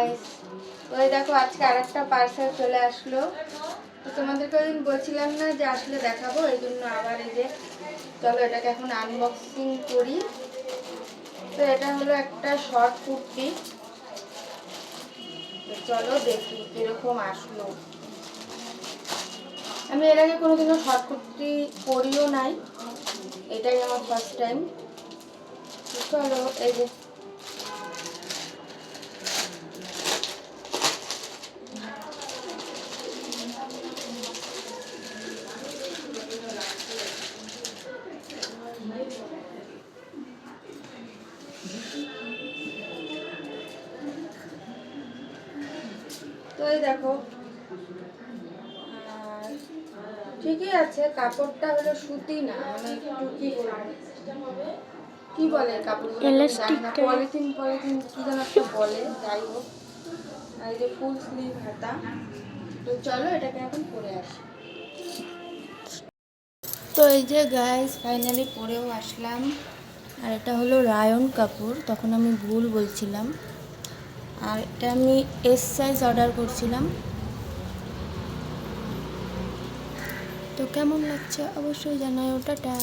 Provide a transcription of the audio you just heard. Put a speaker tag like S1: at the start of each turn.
S1: Guys, ওই দেখো আজকে আরেকটা পার্সেল চলে আসলো। তো তোমাদেরকে ওই দিন বলছিলাম না যে আসলে দেখাবো, এই জন্য আবার এই যে চলো এটাকে এখন আনবক্সিং করি। তো এটা হলো একটা শর্ট কুর্তি। তো চলো দেখি কিরকম আসলো। আমি এর আগে কোনোদিনও শর্ট কুর্তি পরিও নাই, এটাই আমার ফার্স্ট টাইম। চলো এই যে তো এই দেখো, ঠিকই আছে, কাপড়টা হলো সুতি না, মানে একটু কি বলে কাপড়গুলো পলিথিন পলিথিন কি যেন একটা বলে, যাই হোক। আর এই যে ফুল স্লিভ হাতা। তো চলো এটাকে এখন পরে আসি। তো এই যে গাইস ফাইনালি পরেও আসলাম। আর এটা হলো রায়ন কাপড়, তখন আমি ভুল বলছিলাম। আর এটা আমি এস সাইজ অর্ডার করছিলাম। তো কেমন লাগছে অবশ্যই জানাও। টাটা।